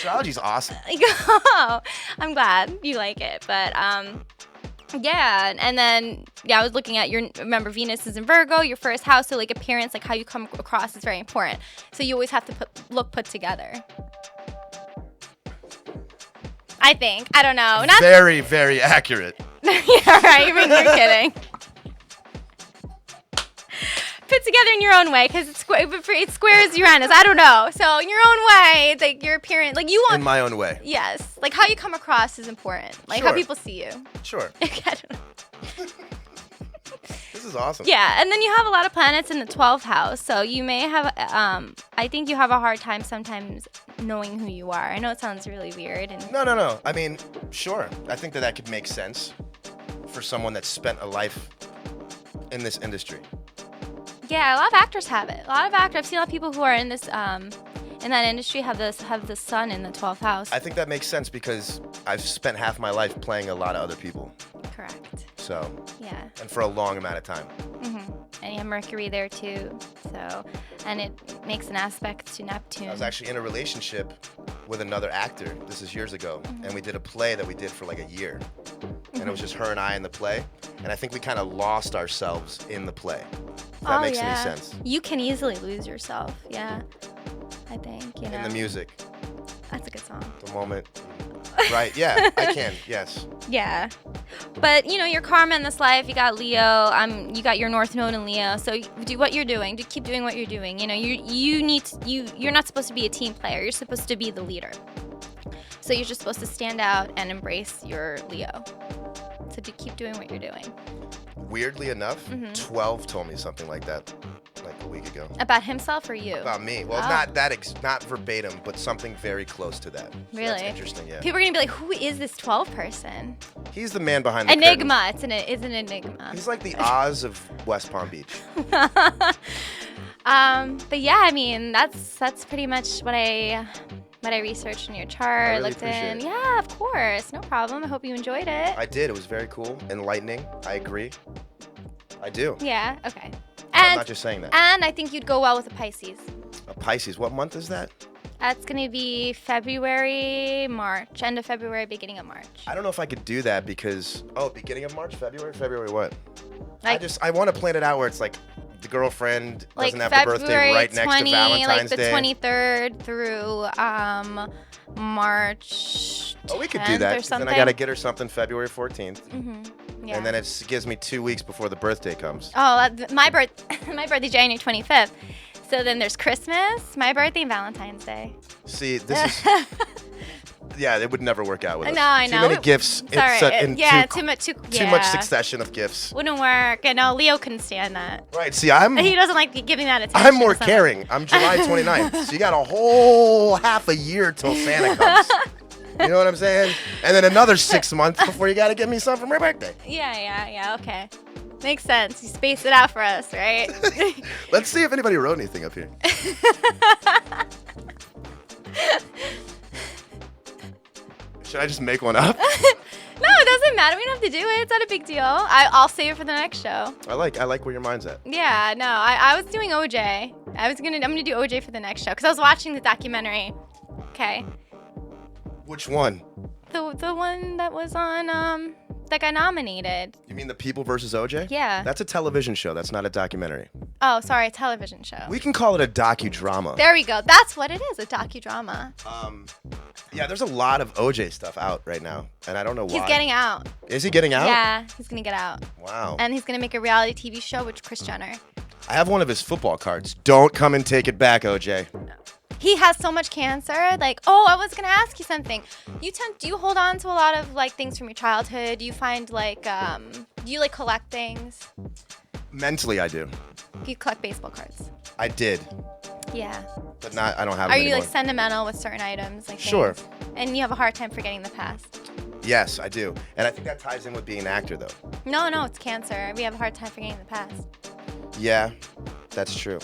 Astrology's awesome. Oh, I'm glad you like it. But yeah, and then I was looking at remember Venus is in Virgo, your first house, so like appearance, like how you come across is very important. So you always have to look put together. I think. I don't know. Not very, very accurate. Yeah, right. You're kidding. Put together in your own way, because it's squares Uranus. I don't know. So in your own way, it's like your appearance, like you want. In my own way. Yes, like how you come across is important. Like Sure. how people see you. Sure. I don't know. This is awesome. Yeah, and then you have a lot of planets in the 12th house, so you may have. I think you have a hard time sometimes knowing who you are. I know it sounds really weird. And No. I mean, sure. I think that could make sense for someone that's spent a life in this industry. Yeah, a lot of actors have it. A lot of actors. I've seen a lot of people who are in this in that industry have the sun in the 12th house. I think that makes sense because I've spent half my life playing a lot of other people. Correct. So. Yeah. And for a long amount of time. Mm-hmm. And you have Mercury there too. So, and it makes an aspect to Neptune. I was actually in a relationship with another actor. This is years ago, and we did a play that we did for like a year, and it was just her and I in the play. And I think we kind of lost ourselves in the play. If that makes any sense. You can easily lose yourself. Yeah. I think, you know. In the music. That's a good song. The moment. Right, yeah, I can, yes. Yeah. But, you know, your karma in this life, you got Leo, you got your North Node in Leo, so do what you're doing. Keep doing what you're doing. You know, you're not supposed to be a team player. You're supposed to be the leader. So you're just supposed to stand out and embrace your Leo. So keep doing what you're doing. Weirdly enough, 12 told me something like that like a week ago. About himself or you? About me. Well, not verbatim, but something very close to that. So really? That's interesting, yeah. People are going to be like, who is this 12 person? He's the man behind the Enigma. curtain. It's an enigma. He's like the Oz of West Palm Beach. But yeah, I mean, that's pretty much what I researched in your chart. I really Looked appreciate in. it. Yeah, of course. No problem. I hope you enjoyed it. I did. It was very cool. Enlightening. I agree. I do. Yeah, okay. I'm not just saying that. And I think you'd go well with a Pisces. A Pisces. What month is that? That's going to be February, March. End of February, beginning of March. I don't know if I could do that because, beginning of March? February what? Like, I want to plan it out where it's like the girlfriend like doesn't have her birthday right next to Valentine's Day. Day. Like the 23rd through March 10th we could do that. or something. Then I got to get her something February 14th. Yeah. And then it gives me 2 weeks before the birthday comes. Oh, my birthday's January 25th. So then there's Christmas, my birthday, and Valentine's Day. See, this is... Yeah, it would never work out with us. No, I know. Too many gifts. Too much succession of gifts. Wouldn't work. And no, Leo couldn't stand that. Right, see, He doesn't like giving that attention. I'm more caring. I'm July 29th. So you got a whole half a year till Santa comes. You know what I'm saying? And then another 6 months before you got to get me something for my birthday. Yeah, okay. Makes sense. You space it out for us, right? Let's see if anybody wrote anything up here. Should I just make one up? No, it doesn't matter. We don't have to do it. It's not a big deal. I'll save it for the next show. I like where your mind's at. Yeah, no, I was doing OJ. I'm gonna do OJ for the next show because I was watching the documentary. Okay. Which one? The one that was on that got nominated. You mean The People versus OJ? Yeah. That's a television show. That's not a documentary. Oh, sorry, a television show. We can call it a docudrama. There we go. That's what it is, a docudrama. Yeah, there's a lot of OJ stuff out right now, and I don't know why. He's getting out. Is he getting out? Yeah, he's gonna get out. Wow. And he's gonna make a reality TV show with Kris Jenner. I have one of his football cards. Don't come and take it back, OJ. He has so much cancer. Like, I was gonna ask you something. Do you hold on to a lot of like things from your childhood? Do you find like do you like collect things? Mentally, I do. You collect baseball cards. I did. Yeah. But I don't have them Are you anymore. like sentimental with certain items? Like Sure. things? And you have a hard time forgetting the past. Yes, I do. And I think that ties in with being an actor, though. No, it's cancer. We have a hard time forgetting the past. Yeah, that's true.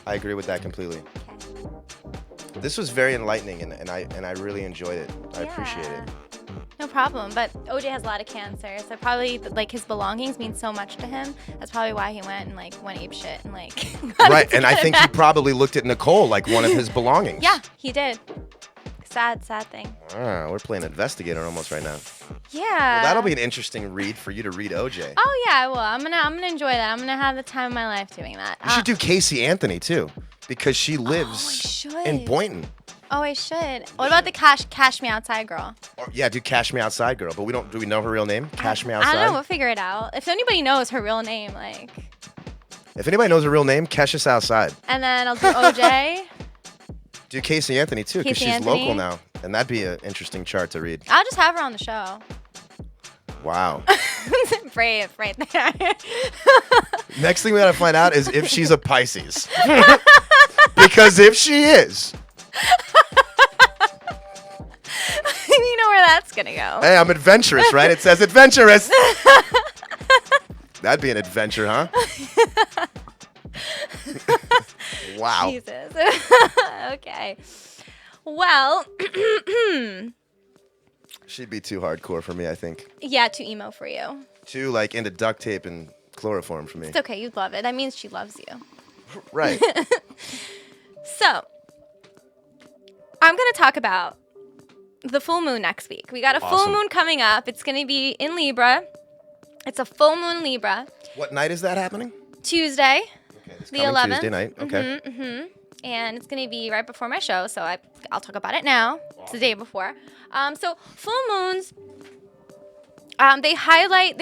I agree with that completely. Okay. This was very enlightening, and I really enjoyed it. I appreciate it. No problem. But OJ has a lot of cancer, so probably like his belongings mean so much to him. That's probably why he went ape shit and like. Right, and I think he probably looked at Nicole like one of his belongings. Yeah, he did. Sad thing. We're playing investigator almost right now. Yeah. Well, that'll be an interesting read for you to read OJ. Oh yeah, I will. I'm gonna enjoy that. I'm gonna have the time of my life doing that. You should do Casey Anthony too, because she lives in Boynton. Oh, I should. What about the Cash Me Outside girl? Yeah, do Cash Me Outside girl, but do we know her real name? Cash Me Outside? I don't know. We'll figure it out. If anybody knows her real name, like. If anybody knows her real name, Cash Us Outside. And then I'll do OJ. Do Casey Anthony too, because she's local now, and that'd be an interesting chart to read. I'll just have her on the show. Wow. Brave right there. Next thing we gotta find out is if she's a Pisces. Because if she is. You know where that's gonna go. Hey, I'm adventurous, right? It says adventurous. That'd be an adventure, huh? Wow. Jesus. Okay. Well. She'd be too hardcore for me, I think. Yeah, too emo for you. Too like into duct tape and chloroform for me. It's okay. You'd love it. That means she loves you. Right. So, I'm going to talk about the full moon next week. We got a full moon coming up. It's going to be in Libra. It's a full moon Libra. What night is that happening? Tuesday. Okay, the 11th. Tuesday night. Okay. And it's going to be right before my show, so I'll talk about it now. Awesome. It's the day before. So full moons, they highlight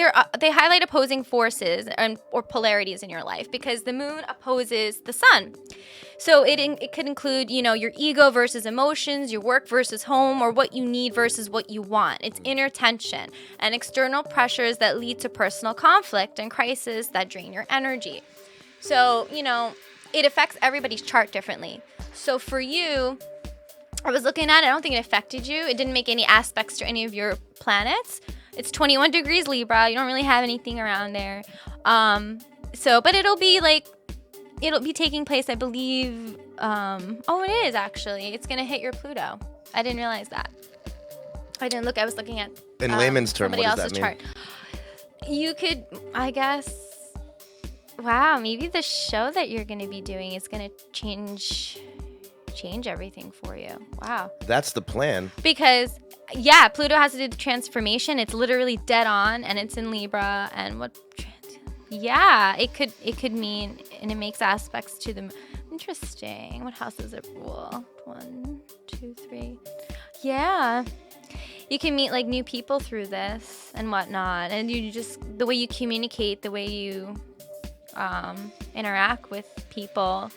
opposing forces or polarities in your life because the moon opposes the sun. So it could include, your ego versus emotions, your work versus home, or what you need versus what you want. It's inner tension and external pressures that lead to personal conflict and crisis that drain your energy. So, it affects everybody's chart differently. So for you, I was looking at it. I don't think it affected you. It didn't make any aspects to any of your planets. It's 21 degrees Libra. You don't really have anything around there. But it'll be taking place, I believe. It is actually. It's going to hit your Pluto. I didn't realize that. I didn't look. I was looking at in layman's term, what does that mean? Chart. You could, I guess. Wow, maybe the show that you're going to be doing is going to change everything for you. Wow. That's the plan. Because, Pluto has to do the transformation. It's literally dead on, and it's in Libra. And it could mean, and it makes aspects to them. Interesting. What house does it rule? 1, 2, 3. Yeah. You can meet new people through this and whatnot. And you just, the way you communicate, the way you interact with people,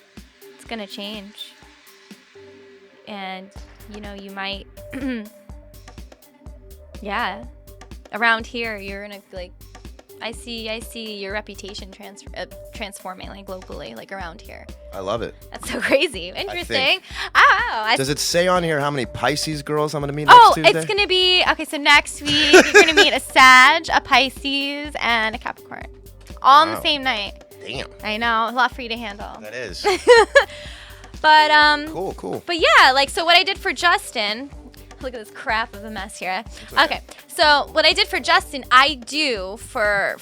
it's going to change. And, you might, around here, you're in I see your reputation transforming, locally, around here. I love it. That's so crazy. Interesting. Oh, does it say on here how many Pisces girls I'm going to meet next Tuesday? It's going to be, so next week, you're going to meet a Sag, a Pisces, and a Capricorn. All on the same night. Damn. I know. A lot for you to handle. That is. But cool. But so what I did for Justin, look at this crap of a mess here. Okay. So what I did for Justin, I can do for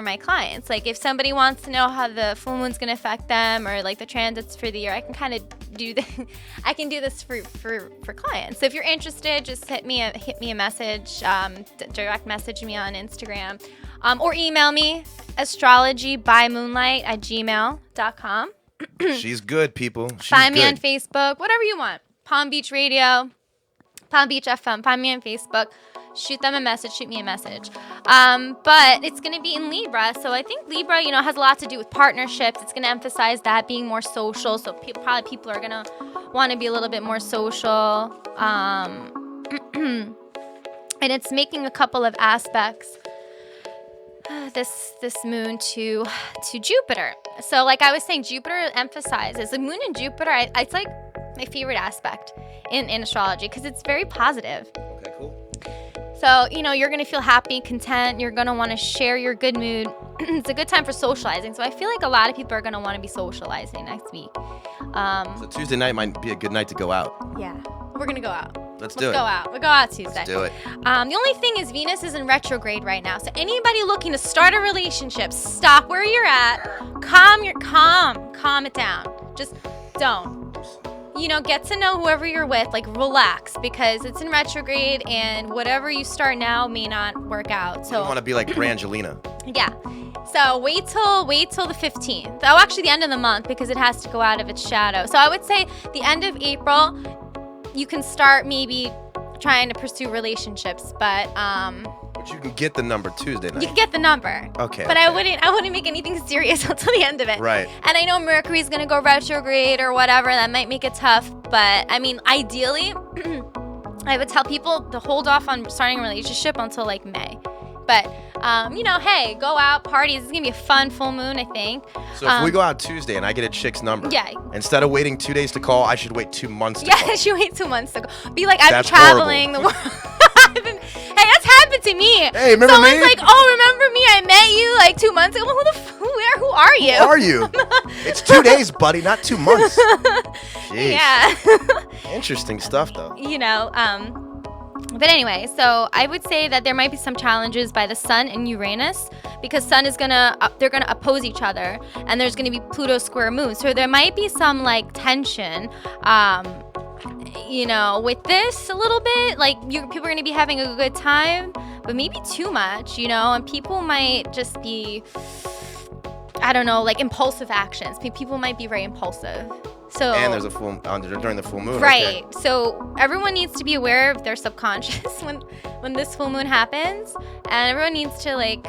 my clients. If somebody wants to know how the full moon's going to affect them or the transits for the year, I can kind of do I can do this for clients. So if you're interested, just hit me a message, direct message me on Instagram, or email me astrologybymoonlight@gmail.com. She's good, people. Find me on Facebook, whatever you want. Palm Beach Radio, Palm Beach FM. Find me on Facebook. Shoot me a message. But it's going to be in Libra. So I think Libra, has a lot to do with partnerships. It's going to emphasize that being more social. So people are going to want to be a little bit more social. And it's making a couple of aspects this moon to Jupiter. So I was saying, Jupiter emphasizes the moon and Jupiter. It's my favorite aspect in astrology because it's very positive. Okay, cool. So, you're going to feel happy, content. You're going to want to share your good mood. It's a good time for socializing. So I feel like a lot of people are going to want to be socializing next week. So Tuesday night might be a good night to go out. Yeah. We're going to go out. Let's go out. We'll go out Tuesday. Let's do it. The only thing is Venus is in retrograde right now. So anybody looking to start a relationship, stop where you're at. Calm it down. Just don't. get to know whoever you're with, like relax, because it's in retrograde and whatever you start now may not work out. So You want to be like Angelina. yeah. So wait till the 15th. Oh, actually the end of the month, because it has to go out of its shadow. So I would say the end of April, you can start maybe trying to pursue relationships, but But you can get the number Tuesday night. you can get the number. Okay. But I wouldn't make anything serious until the end of it. Right. And I know Mercury's gonna go retrograde or whatever. That might make it tough. But I mean, ideally, I would tell people to hold off on starting a relationship until like May. But hey, go out, parties. It's gonna be a fun full moon, I think. So if we go out Tuesday and I get a chick's number, Yeah. instead of waiting 2 days to call, I should wait 2 months to call. Yeah, she wait 2 months to go. Be like, I've been That's traveling the world. Hey, that's happened to me. Hey, remember Someone's me? like, oh, remember me? I met you like 2 months ago. Who are you? Who are you? It's 2 days, buddy, not 2 months. Jeez. Yeah. Interesting stuff, though. But anyway, so I would say that there might be some challenges by the Sun and Uranus, because Sun is they're gonna oppose each other, and there's gonna be Pluto square Moon. So there might be some like tension, with this a little bit. Like people are gonna be having a good time, but maybe too much, and people might just be, I don't know, like impulsive actions. People might be very impulsive. So And there's a during the full moon. right. Okay. So everyone needs to be aware of their subconscious when this full moon happens, and everyone needs to like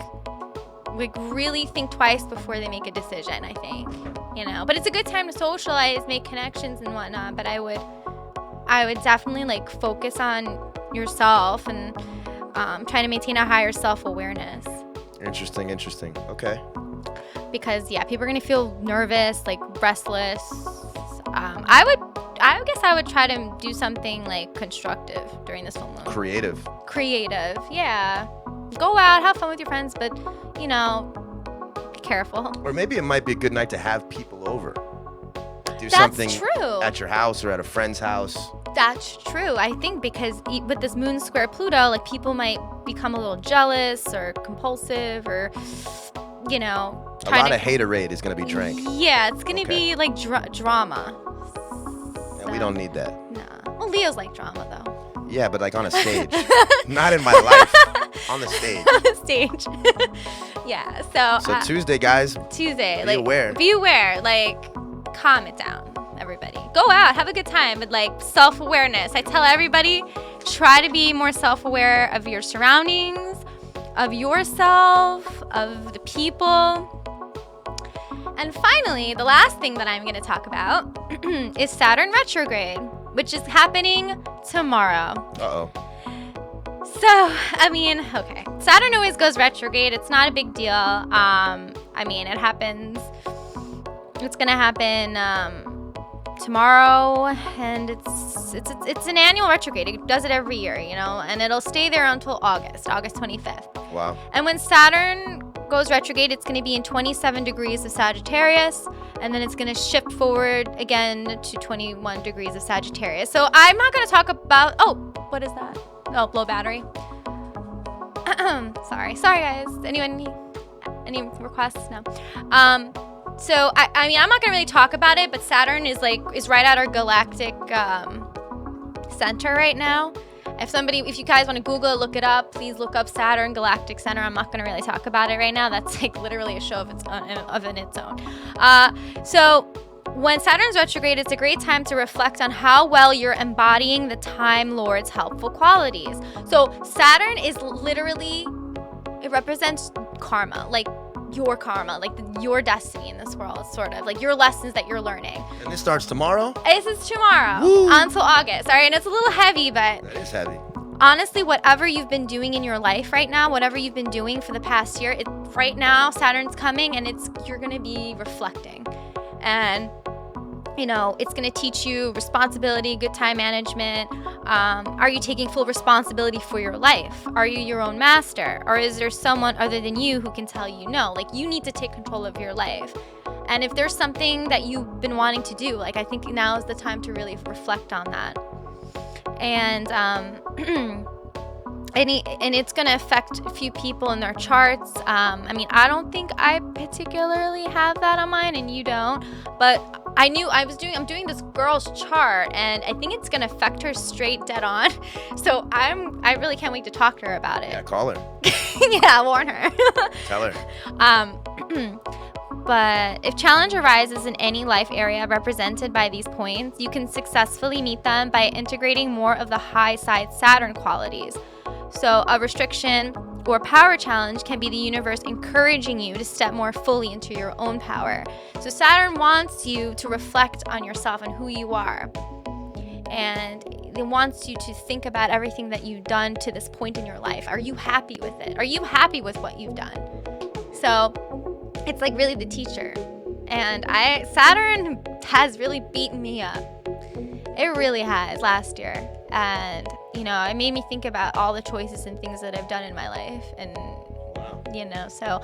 really think twice before they make a decision, I think. But it's a good time to socialize, make connections and whatnot. But I would definitely like focus on yourself and try to maintain a higher self-awareness. Interesting. Okay. Because people are gonna feel nervous, like restless. I guess I would try to do something like constructive during this full moon. Creative, yeah. Go out, have fun with your friends, but be careful. Or maybe it might be a good night to have people over. Do That's something true. at your house or at a friend's house. That's true. I think because with this moon square Pluto, like people might become a little jealous or compulsive, or A lot of haterade is going to be drank. Yeah, it's gonna be like drama. And we don't need that. Nah. Well, Leos like drama though. Yeah, but like on a stage. Not in my life. On the stage. On the stage. Yeah. So Tuesday, guys. Tuesday. Be aware. Be aware. Like, calm it down, everybody. Go out, have a good time, but like self-awareness. I tell everybody, try to be more self-aware of your surroundings, of yourself, of the people. And finally, the last thing that I'm going to talk about is Saturn retrograde, which is happening tomorrow. Uh-oh. So, okay. Saturn always goes retrograde. It's not a big deal. It happens. It's going to happen tomorrow, and it's an annual retrograde. It does it every year, and it'll stay there until August 25th. Wow. And when Saturn goes retrograde, it's going to be in 27 degrees of Sagittarius, and then it's going to shift forward again to 21 degrees of Sagittarius. So I'm not going to talk about, what is that? Oh, low battery. Sorry guys. Any requests? No. So I'm not gonna really talk about it, but Saturn is right at our galactic center right now. If you guys want to Google it, look it up, please look up Saturn Galactic Center. I'm not gonna really talk about it right now. That's like literally a show of its own. So when Saturn's retrograde, it's a great time to reflect on how well you're embodying the Time Lord's helpful qualities. So Saturn is literally, it represents karma, like your karma, like your destiny in this world, sort of like your lessons that you're learning. And this starts tomorrow? This is tomorrow. Woo. Until August. All right, and it's a little heavy, but That is heavy. honestly, whatever you've been doing in your life right now, whatever you've been doing for the past year, right now Saturn's coming, and you're gonna be reflecting, and it's going to teach you responsibility, good time management. Are you taking full responsibility for your life? Are you your own master? Or is there someone other than you who can tell you no? Like, you need to take control of your life. And if there's something that you've been wanting to do, I think now is the time to really reflect on that. And and it's going to affect a few people in their charts. I don't think I particularly have that on mine, and you don't. But I'm doing this girl's chart, and I think it's gonna affect her straight dead on. So I really can't wait to talk to her about it. Yeah, call her. Yeah, warn her. Tell her. But if challenge arises in any life area represented by these points, you can successfully meet them by integrating more of the high side Saturn qualities. So a restriction or power challenge can be the universe encouraging you to step more fully into your own power. So Saturn wants you to reflect on yourself and who you are. And it wants you to think about everything that you've done to this point in your life. Are you happy with it? Are you happy with what you've done? So it's like really the teacher. And Saturn has really beaten me up. It really has last year. And, it made me think about all the choices and things that I've done in my life. And, so,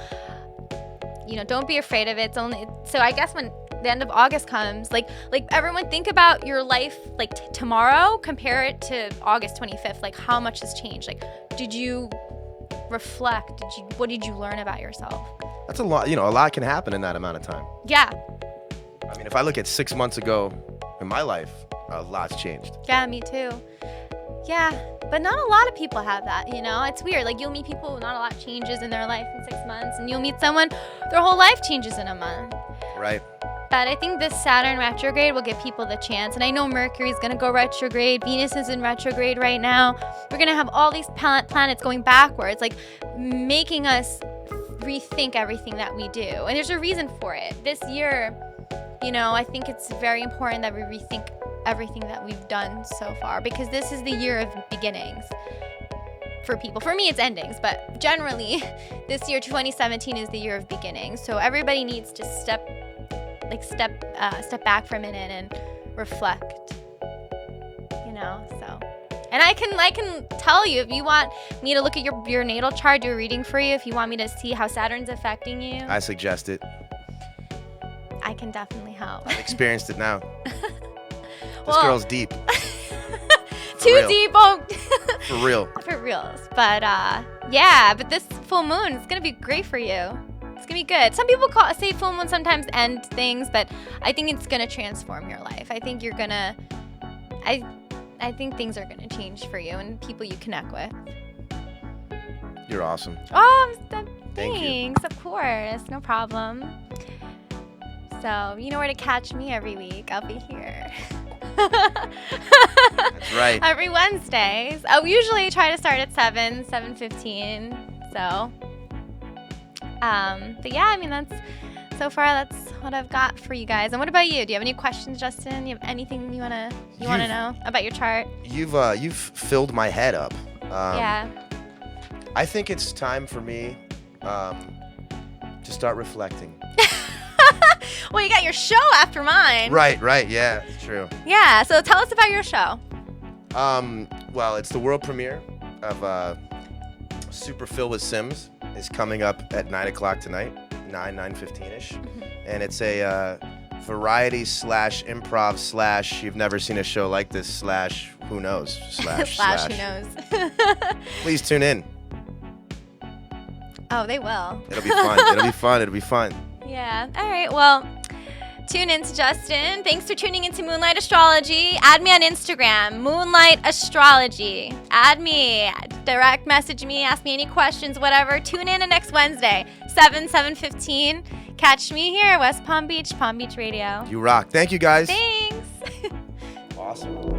don't be afraid of it. So I guess when the end of August comes, like everyone think about your life, like tomorrow, compare it to August 25th. Like how much has changed? Like, did you reflect? What did you learn about yourself? That's a lot. A lot can happen in that amount of time. Yeah. I mean, if I look at 6 months ago in my life, a lot's changed. Yeah, me too. Yeah, but not a lot of people have that, It's weird. Like, you'll meet people, not a lot changes in their life in 6 months, and you'll meet someone, their whole life changes in a month. Right. But I think this Saturn retrograde will give people the chance. And I know Mercury's going to go retrograde. Venus is in retrograde right now. We're going to have all these planets going backwards, like making us rethink everything that we do. And there's a reason for it. This year, I think it's very important that we rethink everything that we've done so far, because this is the year of beginnings for people. For me, it's endings, but generally, this year, 2017, is the year of beginnings. So everybody needs to step back for a minute and reflect. So. And I can tell you, if you want me to look at your natal chart, do a reading for you, if you want me to see how Saturn's affecting you. I suggest it. I can definitely help. I've experienced it now. This girl's deep. Too real. deep. Oh. For real. For reals. But but this full moon is going to be great for you. It's going to be good. Some people say full moon sometimes end things, but I think it's going to transform your life. I think you're going to, I think things are going to change for you and people you connect with. You're awesome. Oh, Thank thanks. Of course. No problem. So, you know where to catch me every week. I'll be here. That's right. Every Wednesdays. We usually try to start at 7:15. So, but yeah, I mean, that's what I've got for you guys. And what about you? Do you have any questions, Justin? Do you have anything you wanna know about your chart? You've filled my head up. Yeah. I think it's time for me to start reflecting. Well, you got your show after mine. Right, yeah, it's true. Yeah, so tell us about your show. Well, it's the world premiere of Super Phil with Sims. Is coming up at 9 o'clock tonight, 9:15ish, and it's a variety / improv / you've never seen a show like this / who knows / Who knows. Please tune in. Oh, they will. It'll be fun. It'll be fun. Yeah. All right. Well, tune in to Justin. Thanks for tuning into Moonlight Astrology. Add me on Instagram, Moonlight Astrology. Add me. Direct message me. Ask me any questions, whatever. Tune in next Wednesday, 7:15. Catch me here, West Palm Beach Radio. You rock. Thank you, guys. Thanks. Awesome.